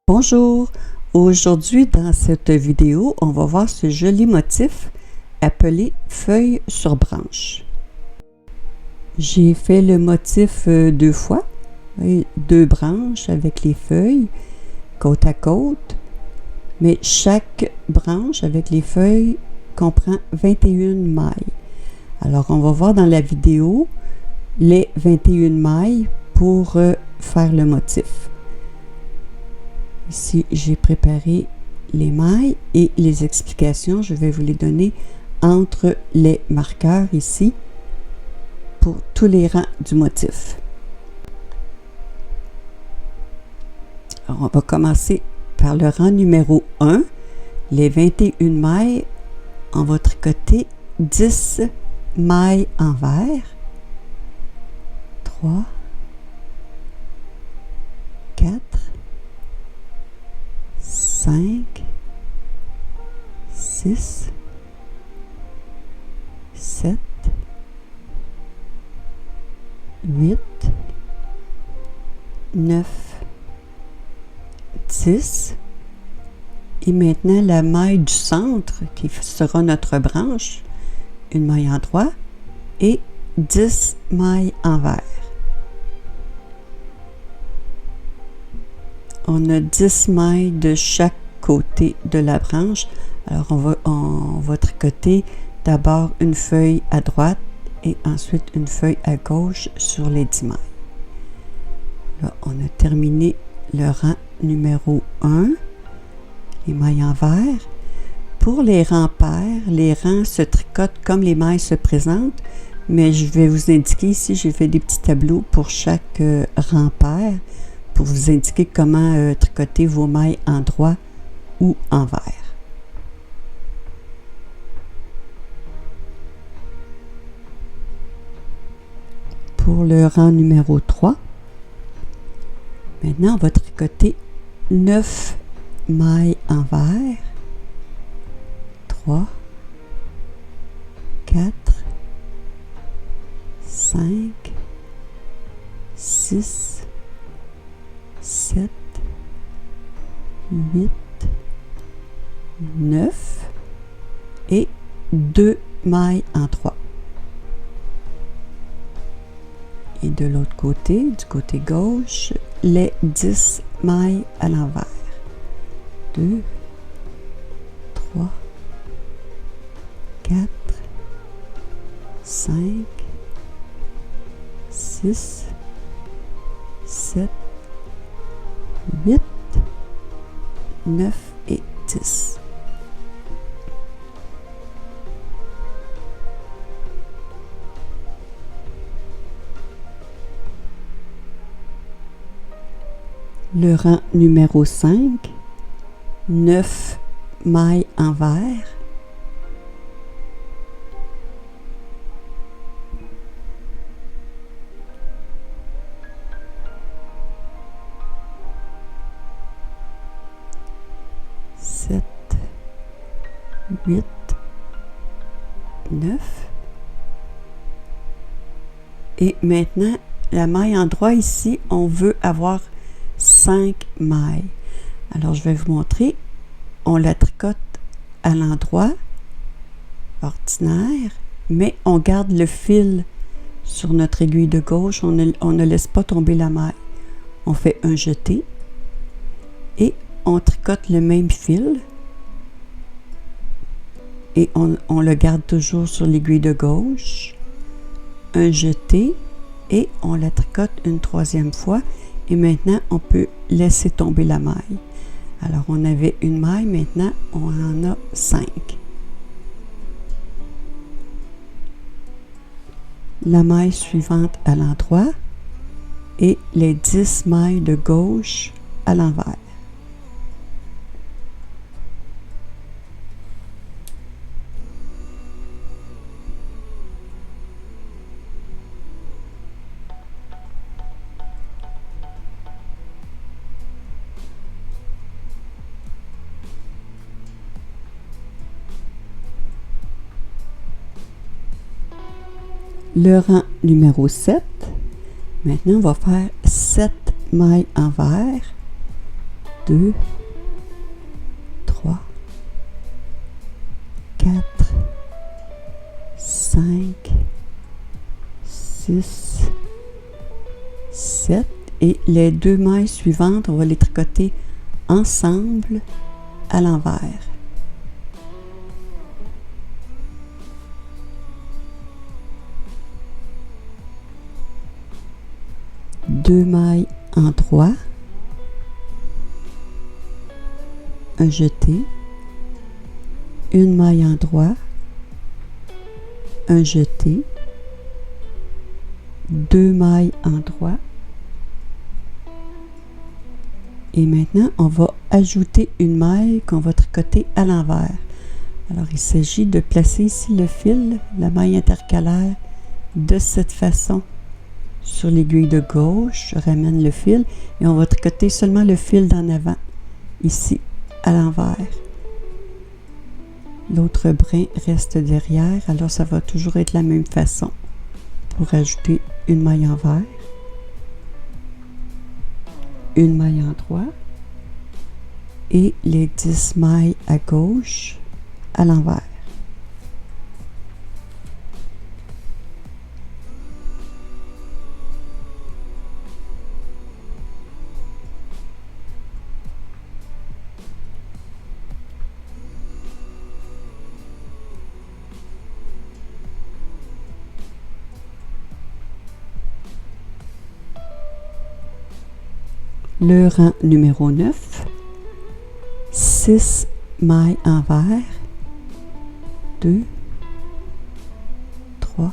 Bonjour, aujourd'hui dans cette vidéo, on va voir ce joli motif appelé feuille sur branche. J'ai fait le motif deux fois, deux branches avec les feuilles côte à côte, mais chaque branche avec les feuilles comprend 21 mailles. Alors on va voir dans la vidéo les 21 mailles pour faire le motif. Ici, j'ai préparé les mailles et les explications. Je vais vous les donner entre les marqueurs ici pour tous les rangs du motif. Alors, on va commencer par le rang numéro 1. Les 21 mailles, on va tricoter 10 mailles envers. 3, 4, 5, 6, 7, 8, 9, 10. Et maintenant la maille du centre qui sera notre branche, une maille en droit et 10 mailles envers. On a 10 mailles de chaque côté de la branche. Alors on va tricoter d'abord une feuille à droite et ensuite une feuille à gauche sur les 10 mailles. Là, on a terminé le rang numéro 1, les mailles envers. Pour les rangs pairs, les rangs se tricotent comme les mailles se présentent, mais je vais vous indiquer ici, j'ai fait des petits tableaux pour chaque rang pair, pour vous indiquer comment tricoter vos mailles en droit ou envers. Pour le rang numéro 3, maintenant on va tricoter 9 mailles envers. 3, 4, 5, 6, 7, 8, 9 et 2 mailles en 3. Et de l'autre côté, du côté gauche, les 10 mailles à l'envers. 2, 3, 4, 5, 6, 7, 8, 9 et 10. Le rang numéro 5, 9 mailles envers. 7, 8, 9. Et maintenant, la maille en droit ici, on veut avoir 5 mailles. Alors, je vais vous montrer. On la tricote à l'endroit ordinaire, mais on garde le fil sur notre aiguille de gauche. On ne laisse pas tomber la maille. On fait un jeté et on tricote le même fil et on le garde toujours sur l'aiguille de gauche. Un jeté et on la tricote une troisième fois et maintenant on peut laisser tomber la maille. Alors on avait une maille, maintenant on en a 5. La maille suivante à l'endroit et les 10 mailles de gauche à l'envers. Le rang numéro 7, maintenant on va faire 7 mailles envers 2, 3, 4, 5, 6, 7. Et les 2 mailles suivantes, on va les tricoter ensemble à l'envers. Deux mailles en droit, un jeté, une maille en droit, un jeté, deux mailles en droit. Et maintenant, on va ajouter une maille qu'on va tricoter à l'envers. Alors, il s'agit de placer ici le fil, la maille intercalaire, de cette façon. Sur l'aiguille de gauche, je ramène le fil et on va tricoter seulement le fil d'en avant, ici, à l'envers. L'autre brin reste derrière, alors ça va toujours être la même façon. Pour ajouter une maille envers, une maille en droit et les 10 mailles à gauche à l'envers. Le rang numéro 9, 6 mailles envers, 2, 3,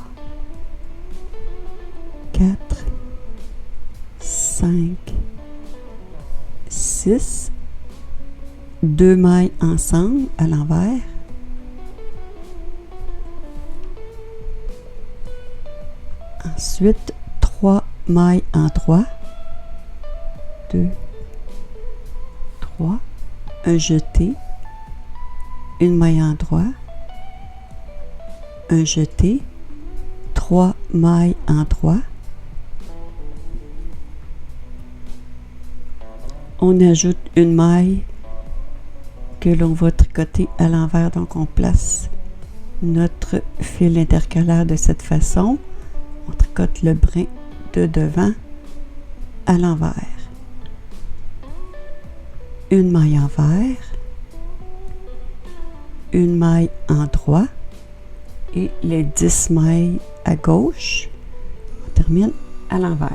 4, 5, 6, 2 mailles ensemble à l'envers, ensuite 3 mailles en droit, 2, 3, un jeté, une maille en droit, un jeté, 3 mailles en droit. On ajoute une maille que l'on va tricoter à l'envers, donc on place notre fil intercalaire de cette façon. On tricote le brin de devant à l'envers. Une maille envers, une maille en droit et les 10 mailles à gauche. On termine à l'envers.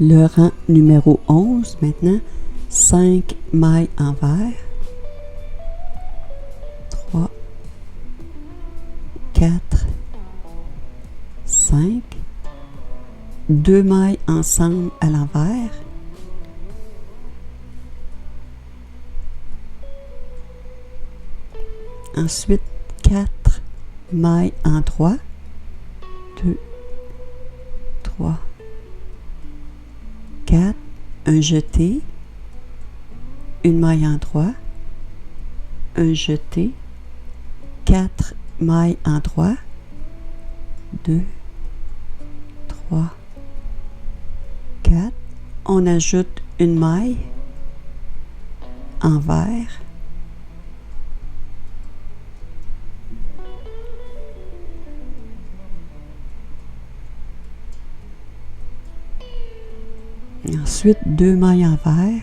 Le rang numéro 11, maintenant, 5 mailles envers, 3, 4, 5, 2 mailles ensemble à l'envers, ensuite 4 mailles en droit, 2, 3, 4, un jeté, une maille en droit, un jeté, 4 mailles en droit, 2, 3, 4, on ajoute une maille envers, ensuite 2 mailles envers,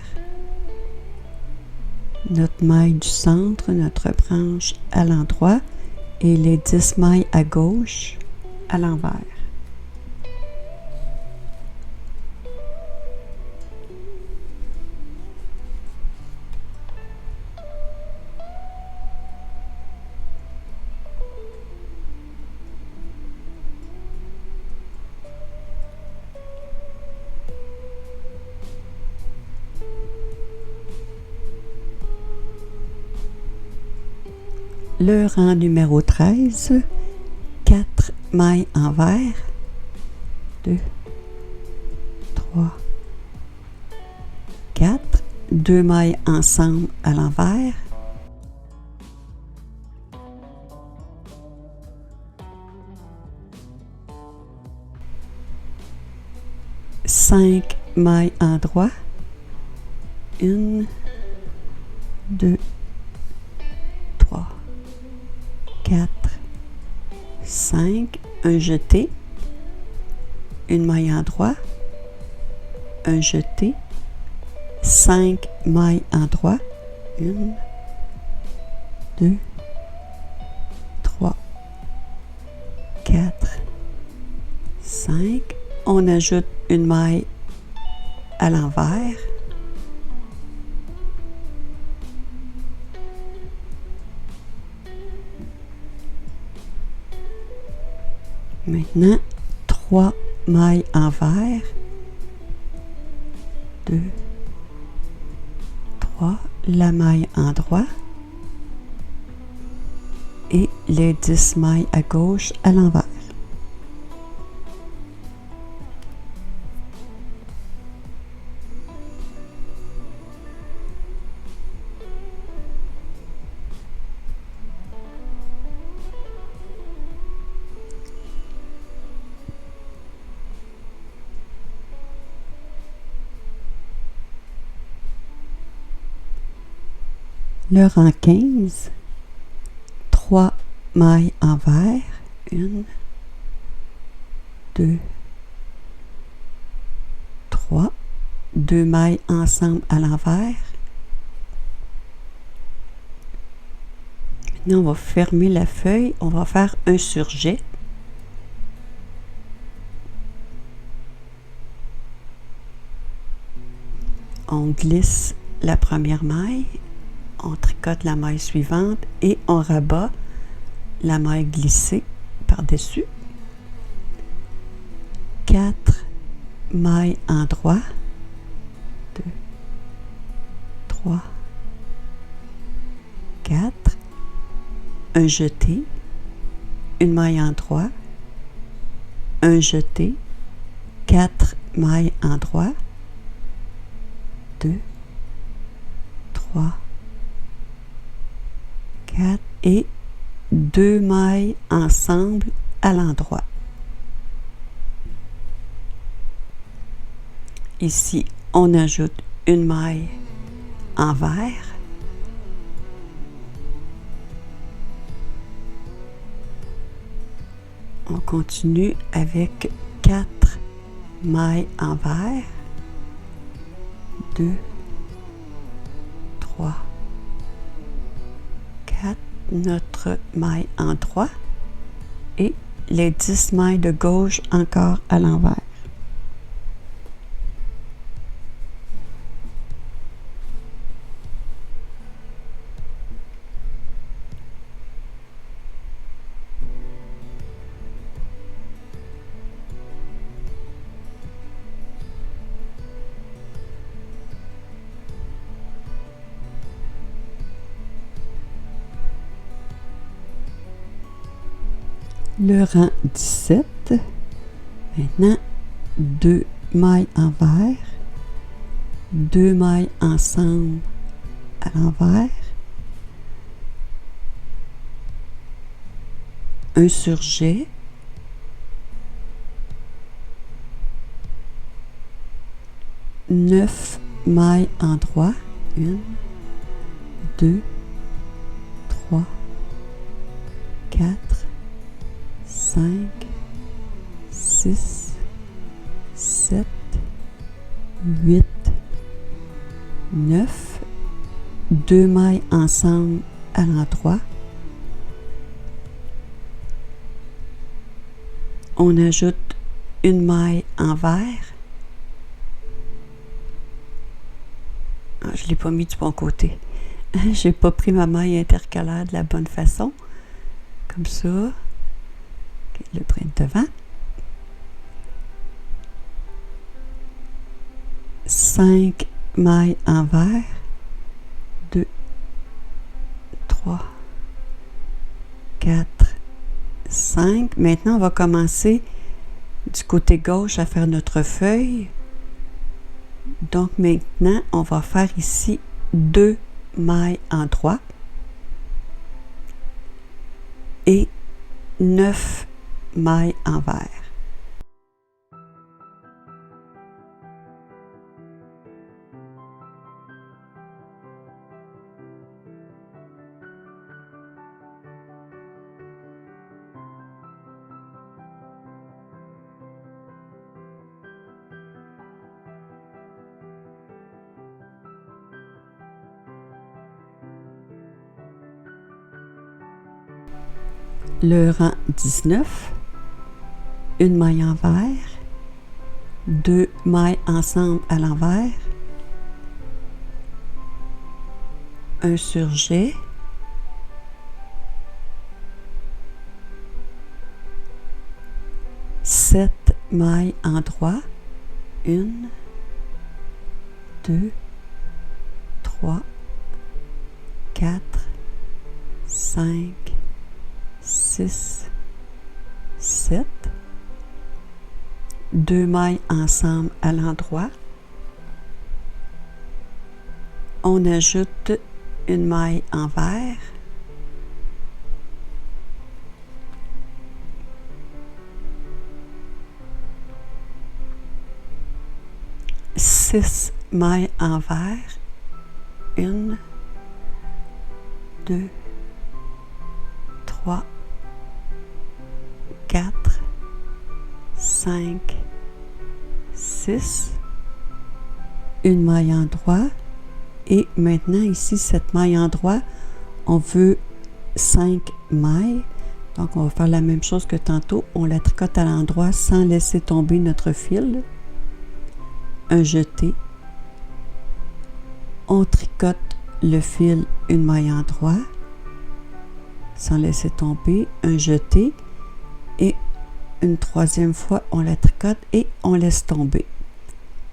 notre maille du centre, notre branche à l'endroit et les 10 mailles à gauche à l'envers. Le rang numéro 13, 4 mailles envers, 2, 3, 4, 2 mailles ensemble à l'envers, 5 mailles en droit, 1, 2, 3, 4, 5, un jeté, une maille en droit, un jeté, 5 mailles en droit, 1, 2, 3, 4, 5, on ajoute une maille à l'envers, maintenant 3 mailles envers, 2, 3, la maille en droit et les 10 mailles à gauche à l'envers. Le rang 15, 3 mailles envers, 1, 2, 3, 2 mailles ensemble à l'envers. Maintenant, on va fermer la feuille, on va faire un surjet. On glisse la première maille, on tricote la maille suivante et on rabat la maille glissée par-dessus. 4 mailles en droit, 2, 3, 4, un jeté, une maille en droit, un jeté, 4 mailles en droit, 2, 3, 4 et 2 mailles ensemble à l'endroit. Ici, on ajoute une maille envers. On continue avec 4 mailles envers. 2, 3, 4, notre maille en droit et les 10 mailles de gauche encore à l'envers. Le rang 17, maintenant 2 mailles envers, 2 mailles ensemble à l'envers, un surjet, neuf mailles en droit, 1, 2, 3, 4, 5, 6, 7, 8, 9, 2 mailles ensemble à l'endroit. On ajoute une maille envers. Je ne l'ai pas mis du bon côté. J'ai pas pris ma maille intercalaire de la bonne façon. Comme ça. Le brin devant. 5 mailles envers. 2, 3, 4, 5. Maintenant, on va commencer du côté gauche à faire notre feuille. Donc maintenant, on va faire ici 2 mailles en droit et 9 mailles envers. Le rang 19, une maille envers, 2 mailles ensemble à l'envers, un surjet, sept mailles en droit, 1, 2, 3, 4, 5, 6, 7, 2 mailles ensemble à l'endroit. On ajoute une maille envers, six mailles envers, 1, 2, 3, 4, 5, 6, une maille en droit et maintenant ici cette maille en droit, on veut 5 mailles, donc on va faire la même chose que tantôt, on la tricote à l'endroit sans laisser tomber notre fil, un jeté, on tricote le fil une maille en droit sans laisser tomber, un jeté et une troisième fois on la tricote et on laisse tomber.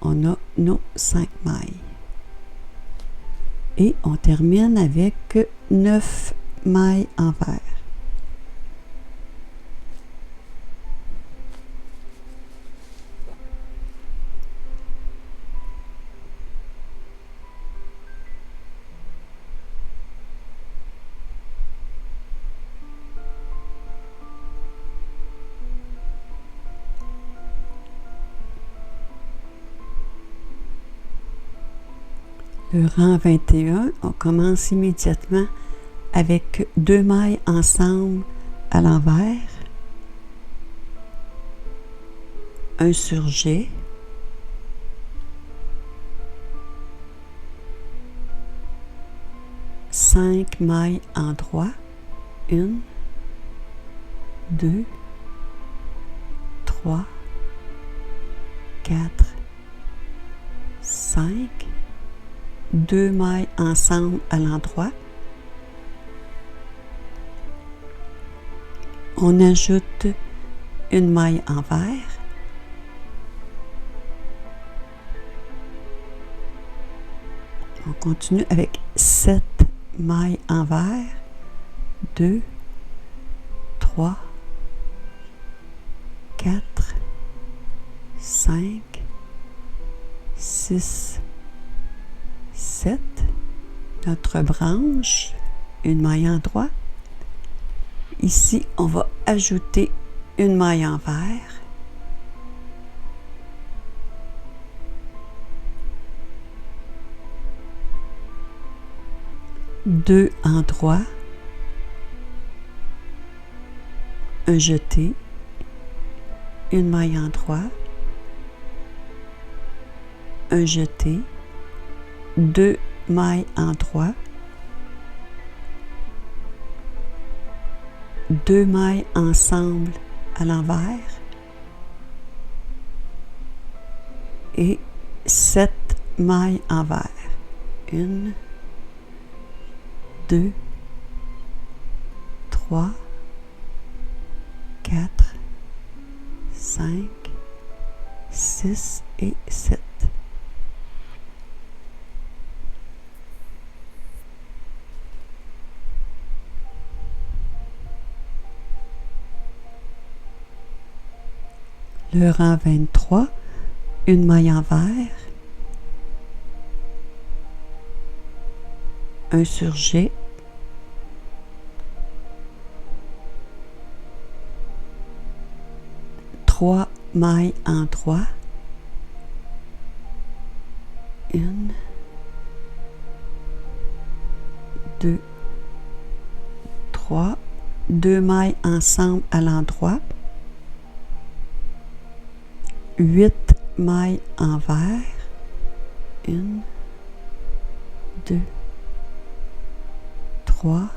On a nos 5 mailles. Et on termine avec 9 mailles envers. Le rang 21, on commence immédiatement avec 2 mailles ensemble à l'envers, un surjet, cinq mailles en droit, 1, 2, 3, 4, 5, 2 mailles ensemble à l'endroit. On ajoute une maille envers. On continue avec 7 mailles envers. 2, 3, 4, 5, 6, 7, notre branche, une maille en droit. Ici, on va ajouter une maille envers. Deux en droit, un jeté, une maille en droit, un jeté, 2 mailles en droit, 2 mailles ensemble à l'envers et 7 mailles envers. 1, 2, 3, 4, 5, 6 et 7. Le rang 23, une maille envers, un surjet, trois mailles en droit, une, deux, trois, deux mailles ensemble à l'endroit, 8 mailles envers, une, deux, trois,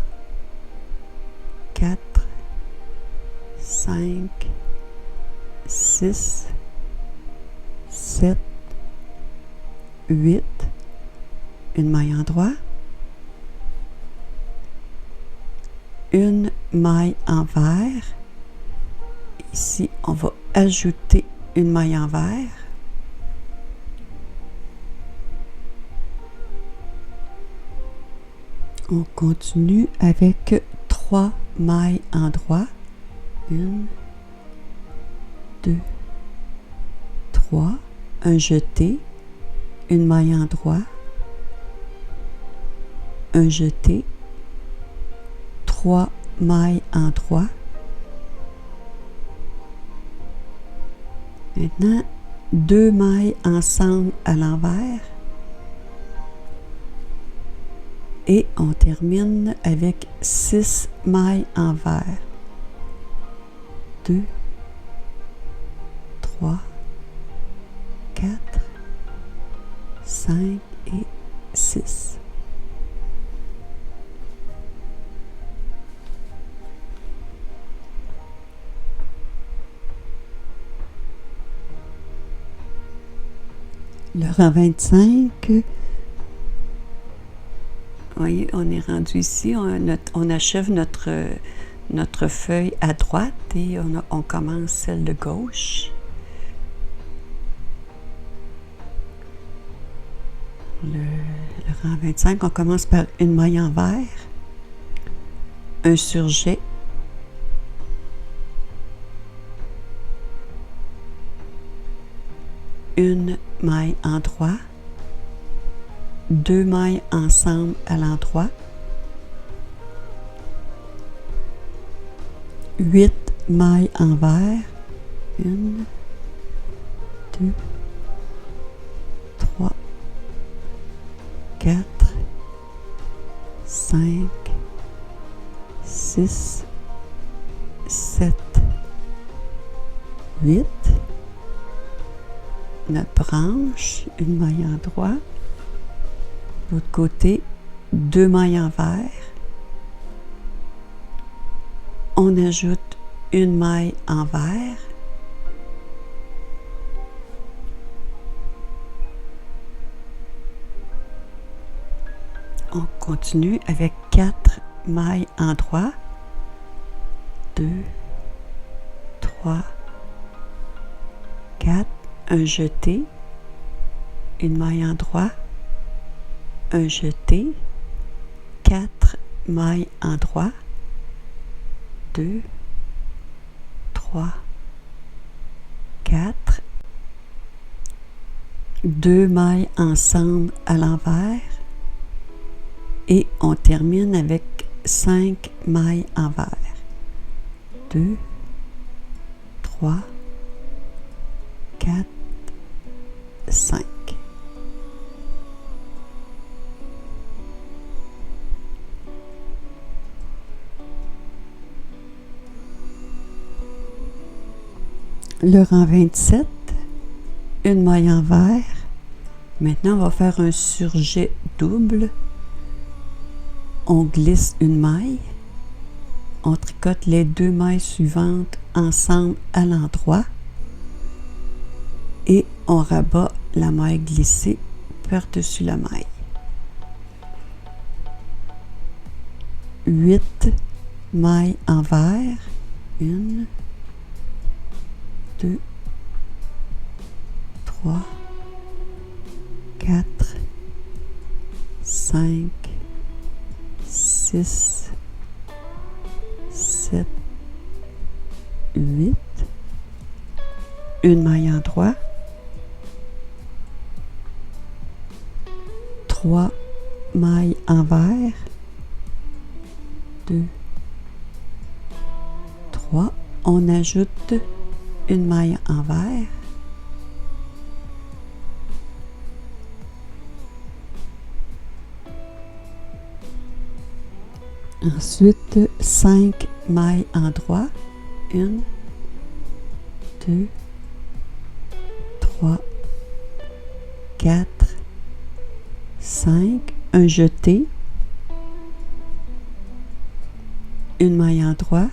quatre, cinq, six, sept, 8, une maille en droit, une maille envers. Ici, on va ajouter une maille envers. On continue avec 3 mailles en droit. 1, 2, 3, un jeté, une maille en droit, un jeté, 3 mailles en droit. Maintenant, 2 mailles ensemble à l'envers. Et on termine avec 6 mailles envers. 2, 3, 4, 5 et 6. Le rang 25, voyez, on est rendu ici, on achève notre feuille à droite et on commence celle de gauche. Le rang 25, on commence par une maille envers, un surjet, une maille en droit, 2 mailles ensemble à l'endroit, 8 mailles envers, 1, 2, 3, 4, 5, 6, 7, 8. Notre branche, une maille en droit. De l'autre côté, 2 mailles envers. On ajoute une maille envers. On continue avec 4 mailles en droit. 2, 3, 4. Un jeté, une maille en droit, un jeté, 4 mailles en droit, 2, 3, 4, 2 mailles ensemble à l'envers et on termine avec 5 mailles envers. 2, 3, 4, 5. Le rang 27, une maille envers. Maintenant, on va faire un surjet double. On glisse une maille. On tricote les 2 mailles suivantes ensemble à l'endroit. Et on rabat la maille glissée par-dessus la maille. 8 mailles envers. 1, 2, 3, 4, 5, 6, 7, 8. une maille en droit, 3 mailles envers, 2, 3, on ajoute une maille envers, ensuite 5 mailles en droit, 1, 2, 3, 4, 5, un jeté, une maille en droit,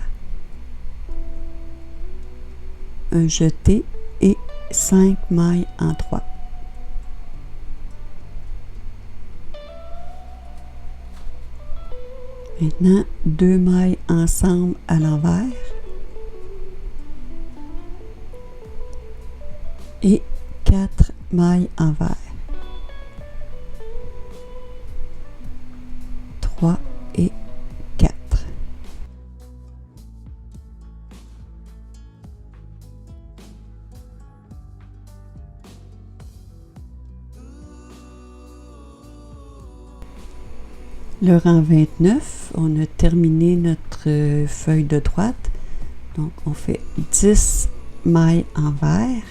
un jeté et 5 mailles en droit. Maintenant, 2 mailles ensemble à l'envers et 4 mailles envers. 3 et 4. Le rang 29, on a terminé notre feuille de droite. Donc, on fait 10 mailles envers.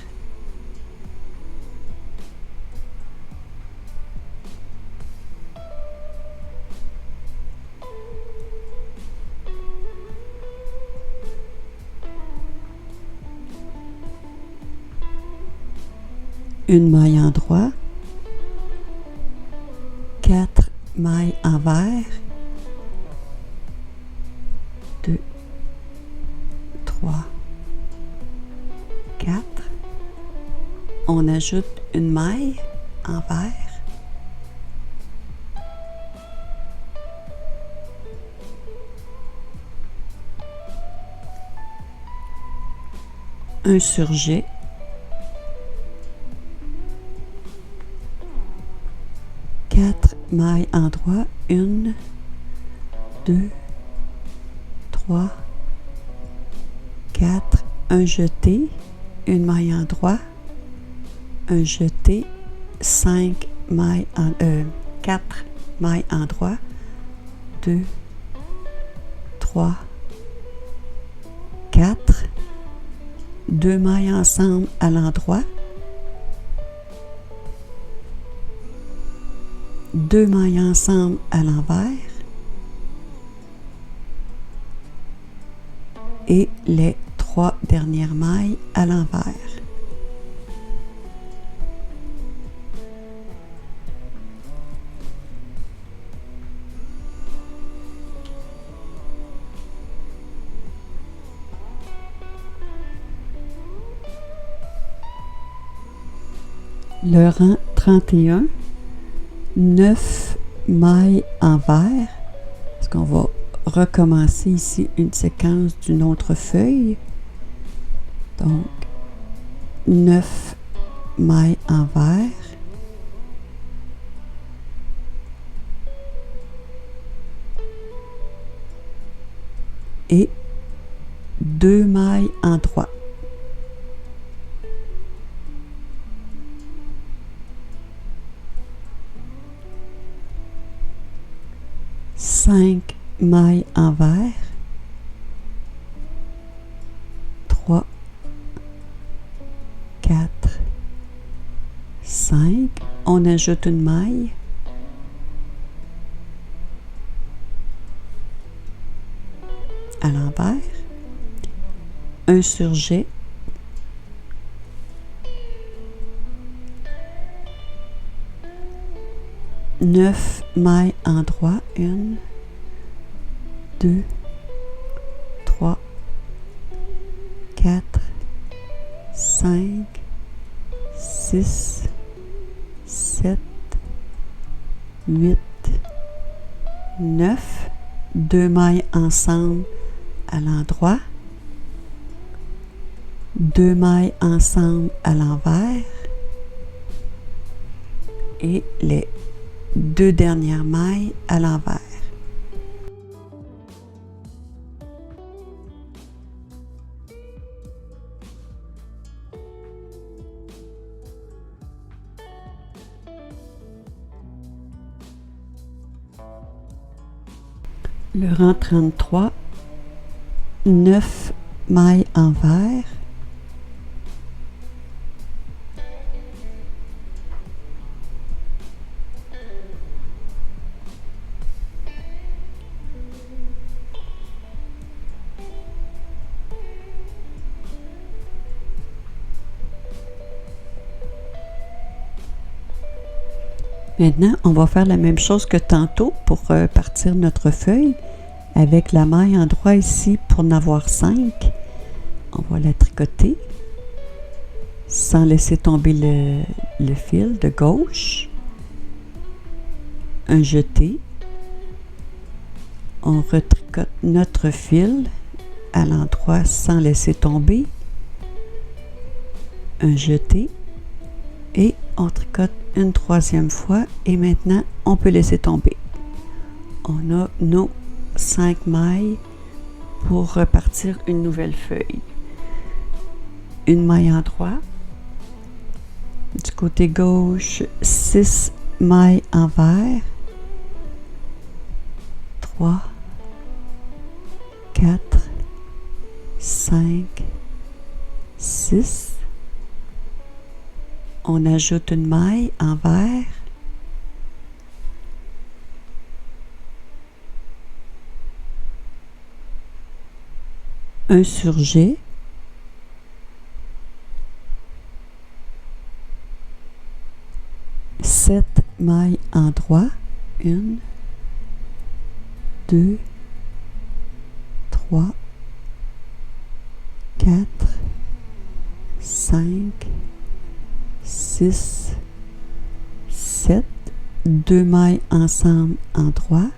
Une maille en droit. 4 mailles envers, 2, 3, 4. On ajoute une maille envers, un surjet, mailles en droit, 1, 2, 3, 4, un jeté, une maille en droit, un jeté, 5 mailles en 4 mailles en droit, 2, 3, 4, 2 mailles ensemble à l'endroit, 2 mailles ensemble à l'envers et les 3 dernières mailles à l'envers. Le rang 31, 9 mailles envers, parce qu'on va recommencer ici une séquence d'une autre feuille. Donc, 9 mailles envers, et 2 mailles en droit. Cinq mailles envers, 3, 4, 5, on ajoute une maille, à l'envers, un surjet, neuf mailles en droit, 1, 2, 3, 4, 5, 6, 7, 8, 9, 2 mailles ensemble à l'endroit, 2 mailles ensemble à l'envers et les 2 dernières mailles à l'envers. Le rang 33, 9 mailles en vert. Maintenant, on va faire la même chose que tantôt pour partir notre feuille avec la maille en droit ici pour en avoir 5. On va la tricoter sans laisser tomber le fil de gauche. Un jeté. On retricote notre fil à l'endroit sans laisser tomber. Un jeté. Et on tricote une troisième fois et maintenant on peut laisser tomber. On a nos 5 mailles pour repartir une nouvelle feuille. Une maille en droit. Du côté gauche, 6 mailles en vert. 3, 4, 5, 6. On ajoute une maille en vert. Un surjet. Sept mailles en droit. 1, 2, 3, 4, 5, 6, 7, 2 mailles ensemble en droit,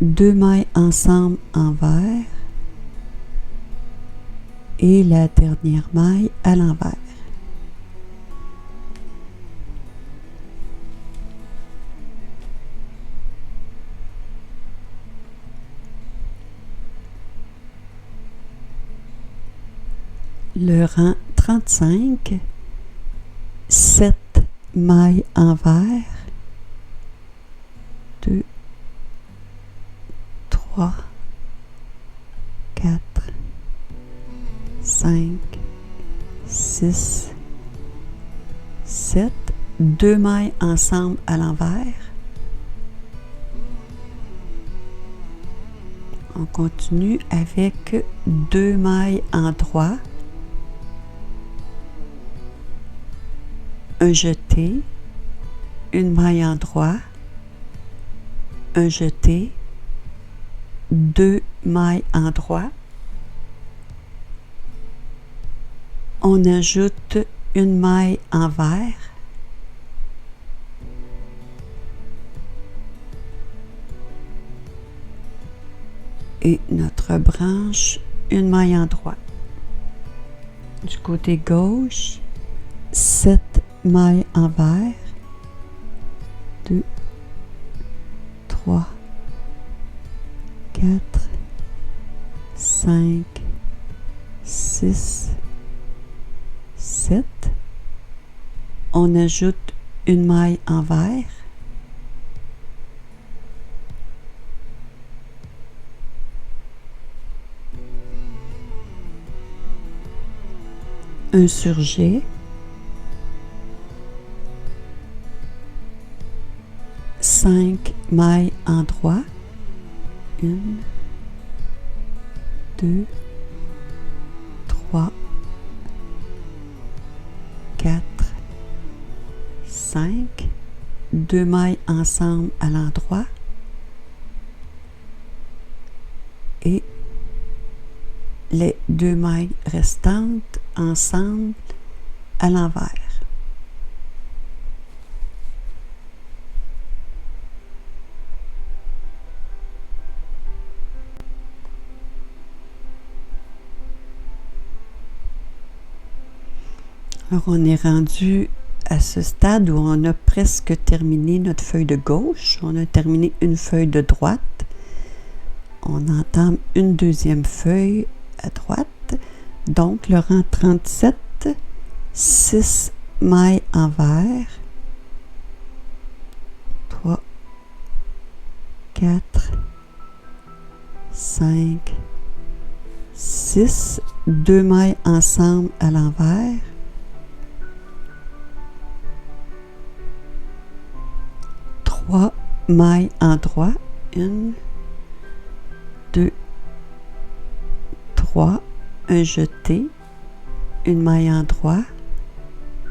2 mailles ensemble en vert et la dernière maille à l'envers. Le rang 35, 7 mailles en vert, 2, 3, 4, 5, 6, 7, 2 mailles ensemble à l'envers. On continue avec 2 mailles en droit. Un jeté, une maille en droit, un jeté, 2 mailles en droit. On ajoute une maille en vert. Et notre branche, une maille en droit. Du côté gauche, 7 mailles en vert, 2, 3, 4, 5, 6, 7. On ajoute une maille en vert. Un surjet. 5 mailles en droit, 1, 2, 3, 4, 5, 2 mailles ensemble à l'endroit et les 2 mailles restantes ensemble à l'envers. Alors, on est rendu à ce stade où on a presque terminé notre feuille de gauche. On a terminé une feuille de droite. On entame une deuxième feuille à droite. Donc, le rang 37, 6 mailles en vert. 3, 4, 5, 6, 2 mailles ensemble à l'envers, 3 mailles en droit, 1, 2, 3, un jeté, une maille en droit,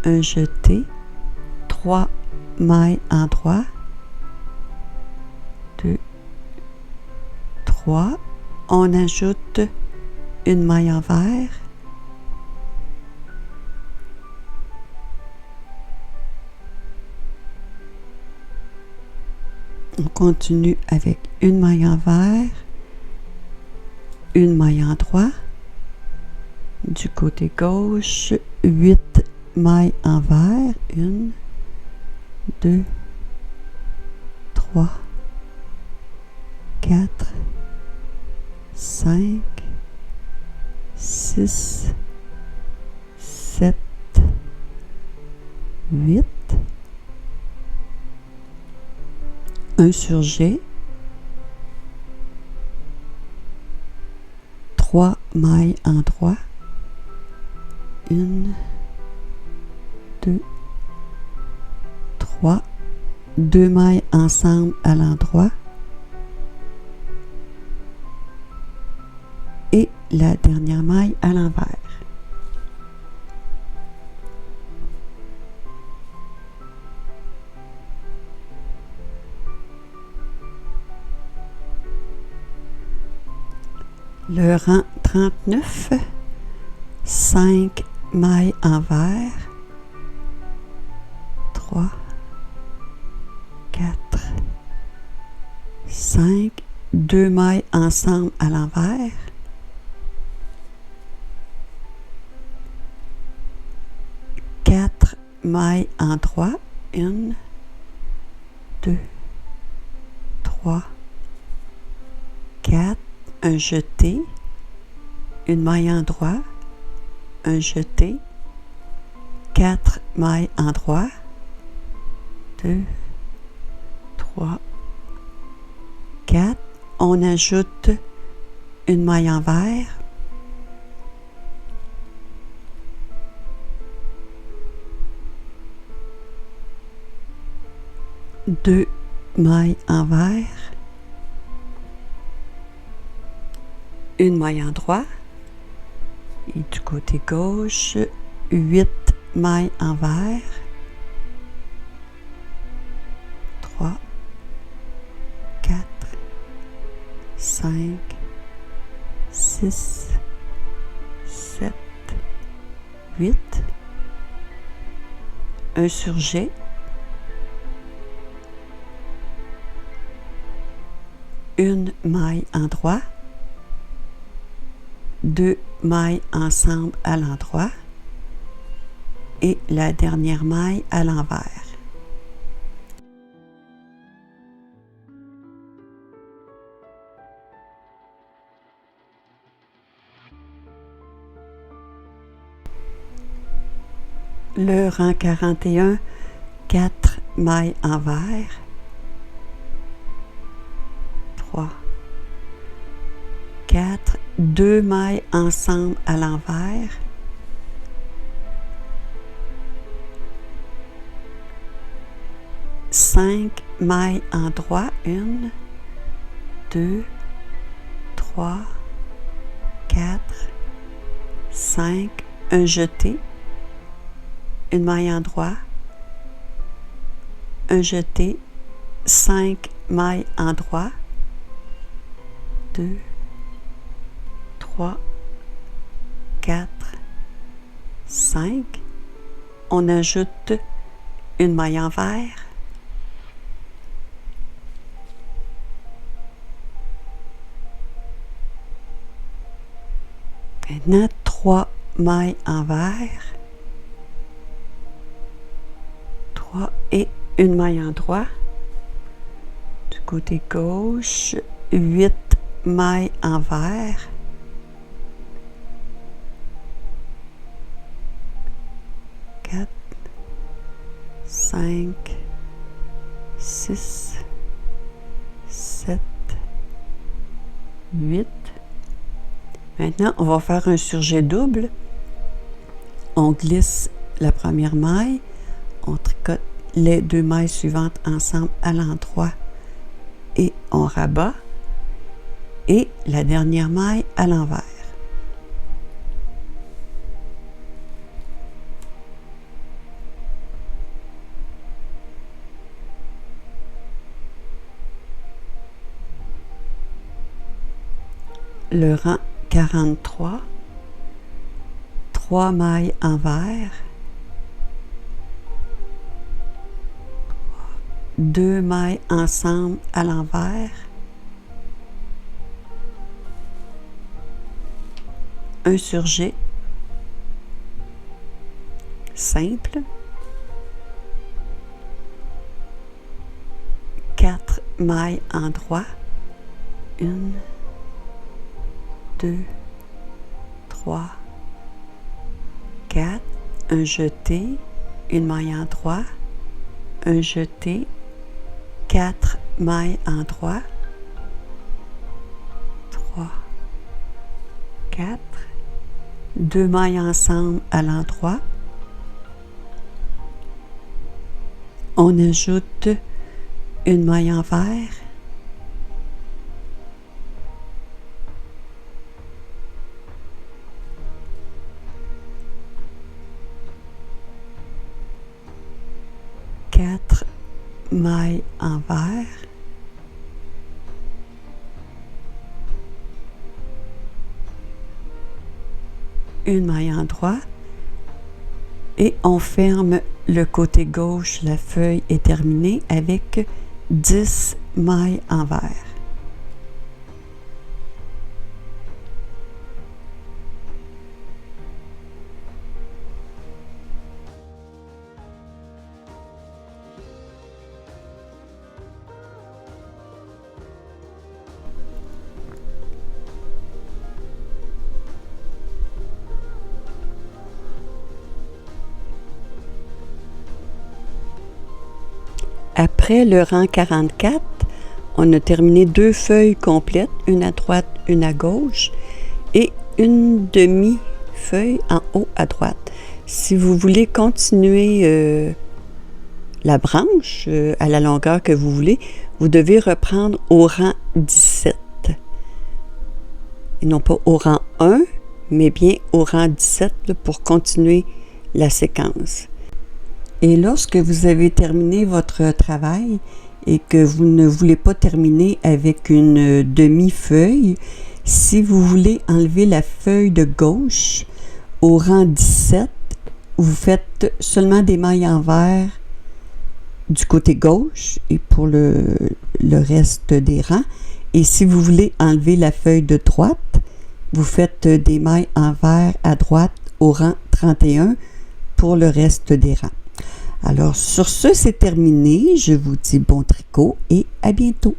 un jeté, 3 mailles en droit, 2, 3, on ajoute une maille envers, on continue avec une maille envers, une maille en droit, du côté gauche, 8 mailles envers, 1, 2, 3, 4, 5, 6, 7, 8, un surjet, 3 mailles en droit, 1, 2, 3, 2 mailles ensemble à l'endroit et la dernière maille à l'envers. Le rang 39, 5 mailles envers, 3, 4, 5, 2 mailles ensemble à l'envers, 4 mailles en droit, 1, 2, 3, 4, un jeté, une maille en droit, un jeté, 4 mailles en droit, 2, 3, 4, on ajoute une maille envers, deux mailles envers, une maille en droit et du côté gauche 8 mailles envers, 3, 4, 5, 6, 7, 8, un surjet, une maille en droit, 2 mailles ensemble à l'endroit et la dernière maille à l'envers. Le rang 41, 4 mailles envers, 3, 4, 2 mailles ensemble à l'envers, 5 mailles en droit, 1, 2, 3, 4, 5, un jeté, une maille en droit, un jeté, 5 mailles en droit, 2, 3, 4, 5, on ajoute une maille envers, maintenant 3 mailles envers, 3 et une maille en droit, du côté gauche 8 mailles envers, 4, 5, 6, 7, 8. Maintenant, on va faire un surjet double. On glisse la première maille, on tricote les 2 mailles suivantes ensemble à l'endroit et on rabat, et la dernière maille à l'envers. Le rang 43, 3 mailles envers, 2 mailles ensemble à l'envers, un surjet simple, 4 mailles en droit, 1, 2, 3, 4, un jeté, une maille en droit, un jeté, 4 mailles en droit, 3, 4, 2 mailles ensemble à l'endroit, on ajoute une maille envers, mailles envers, une maille en droit et on ferme le côté gauche. La feuille est terminée avec 10 mailles envers. Après le rang 44, on a terminé 2 feuilles complètes, une à droite, une à gauche, et une demi-feuille en haut à droite. Si vous voulez continuer la branche à la longueur que vous voulez, vous devez reprendre au rang 17. Et non pas au rang 1, mais bien au rang 17 pour continuer la séquence. Et lorsque vous avez terminé votre travail et que vous ne voulez pas terminer avec une demi-feuille, si vous voulez enlever la feuille de gauche au rang 17, vous faites seulement des mailles envers du côté gauche et pour le reste des rangs. Et si vous voulez enlever la feuille de droite, vous faites des mailles envers à droite au rang 31 pour le reste des rangs. Alors, sur ce, c'est terminé. Je vous dis bon tricot et à bientôt.